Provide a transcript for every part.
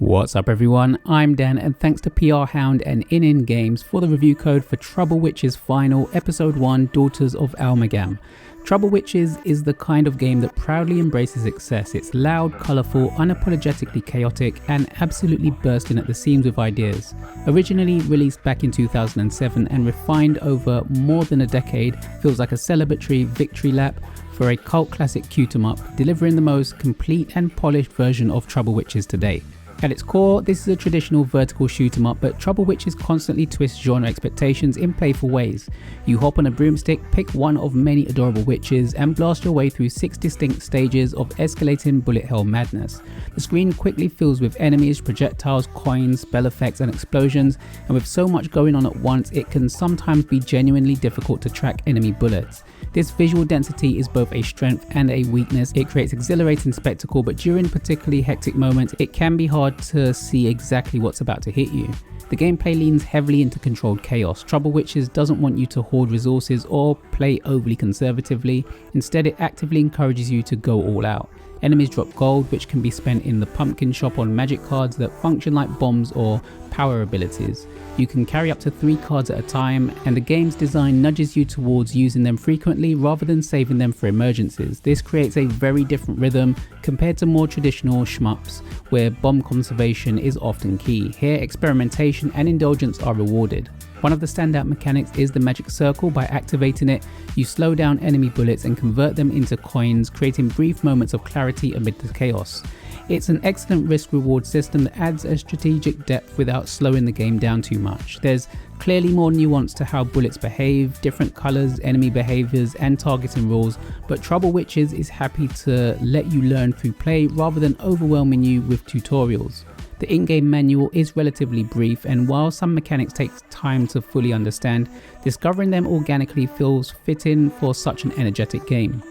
What's up everyone, I'm Dan and thanks to PR Hound and In Games for the review code for Trouble Witches Final Episode 1 Daughters of Amalgam. Trouble Witches is the kind of game that proudly embraces excess. It's loud, colourful, unapologetically chaotic and absolutely bursting at the seams with ideas. Originally released back in 2007 and refined over more than a decade, feels like a celebratory victory lap for a cult classic shoot-'em-up, delivering the most complete and polished version of Trouble Witches to date. At its core, this is a traditional vertical shoot-'em-up, but Trouble Witches constantly twists genre expectations in playful ways. You hop on a broomstick, pick one of many adorable witches, and blast your way through 6 distinct stages of escalating bullet hell madness. The screen quickly fills with enemies, projectiles, coins, spell effects, and explosions, and with so much going on at once, it can sometimes be genuinely difficult to track enemy bullets. This visual density is both a strength and a weakness. It creates exhilarating spectacle, but during particularly hectic moments, it can be hard to see exactly what's about to hit you. The gameplay leans heavily into controlled chaos. Trouble Witches doesn't want you to hoard resources or play overly conservatively. Instead, it actively encourages you to go all out. Enemies drop gold, which can be spent in the pumpkin shop on magic cards that function like bombs or power abilities. You can carry up to 3 cards at a time, and the game's design nudges you towards using them frequently rather than saving them for emergencies. This creates a very different rhythm compared to more traditional shmups, where bomb conservation is often key. Here, experimentation and indulgence are rewarded. One of the standout mechanics is the magic circle. By activating it, you slow down enemy bullets and convert them into coins, creating brief moments of clarity amid the chaos. It's an excellent risk-reward system that adds a strategic depth without slowing the game down too much. There's clearly more nuance to how bullets behave, different colours, enemy behaviours and targeting rules, but Trouble Witches is happy to let you learn through play rather than overwhelming you with tutorials. The in-game manual is relatively brief, and while some mechanics take time to fully understand, discovering them organically feels fitting for such an energetic game.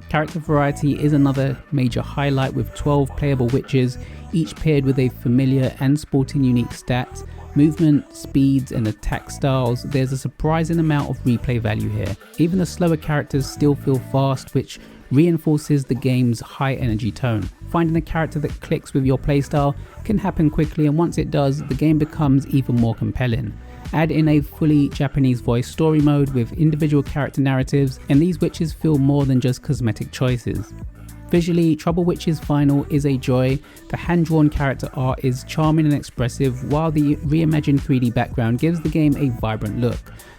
Character variety is another major highlight, with 12 playable witches, each paired with a familiar and sporting unique stats, movement, speeds and attack styles. There's a surprising amount of replay value here. Even the slower characters still feel fast, which reinforces the game's high energy tone. Finding a character that clicks with your playstyle can happen quickly, and once it does, the game becomes even more compelling. Add in a fully Japanese voice story mode with individual character narratives, and these witches feel more than just cosmetic choices. Visually, Trouble Witches Final is a joy. The hand-drawn character art is charming and expressive, while the reimagined 3D background gives the game a vibrant look.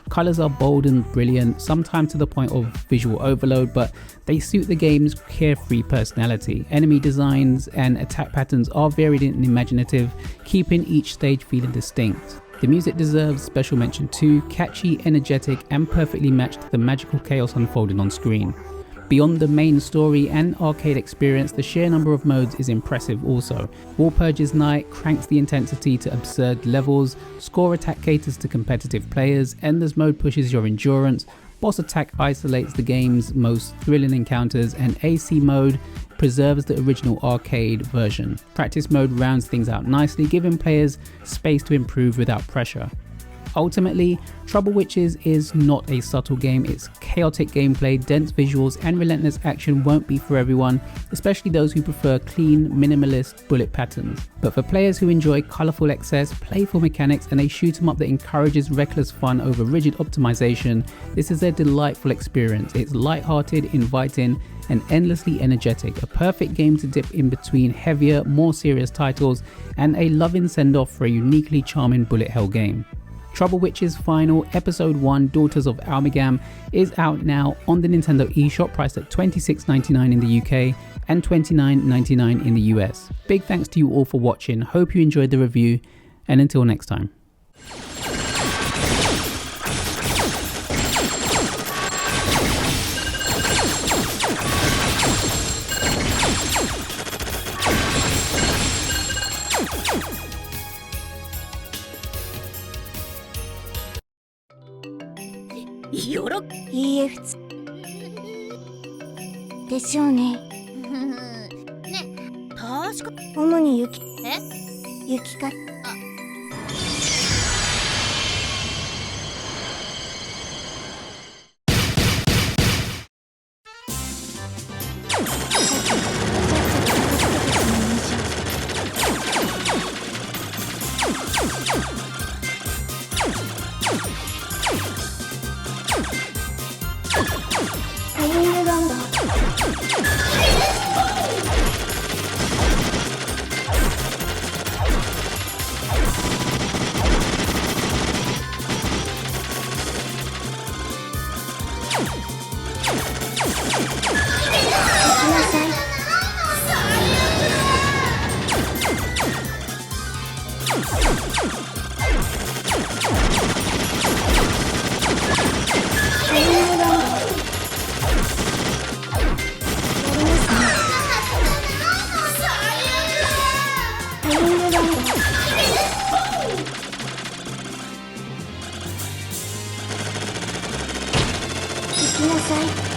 Colours are bold and brilliant, sometimes to the point of visual overload, but they suit the game's carefree personality. Enemy designs and attack patterns are varied and imaginative, keeping each stage feeling distinct. The music deserves special mention too, catchy, energetic and perfectly matched to the magical chaos unfolding on screen. Beyond the main story and arcade experience, the sheer number of modes is impressive also. Walpurgis Night cranks the intensity to absurd levels, Score Attack caters to competitive players, Endless Mode pushes your endurance, Boss Attack isolates the game's most thrilling encounters, and AC Mode preserves the original arcade version. Practice Mode rounds things out nicely, giving players space to improve without pressure. Ultimately, Trouble Witches is not a subtle game. Its chaotic gameplay, dense visuals and relentless action won't be for everyone, especially those who prefer clean, minimalist bullet patterns. But for players who enjoy colourful excess, playful mechanics and a shoot 'em up that encourages reckless fun over rigid optimization, this is a delightful experience. It's light-hearted, inviting and endlessly energetic, a perfect game to dip in between heavier, more serious titles, and a loving send-off for a uniquely charming bullet hell game. Trouble Witches Final Episode 1 Daughters of Amalgam is out now on the Nintendo eShop, priced at $26.99 in the UK and $29.99 in the US. Big thanks to you all for watching, hope you enjoyed the review, and until next time.いいえ、普通でしょうね。ね、確か。主に雪か。きなさい。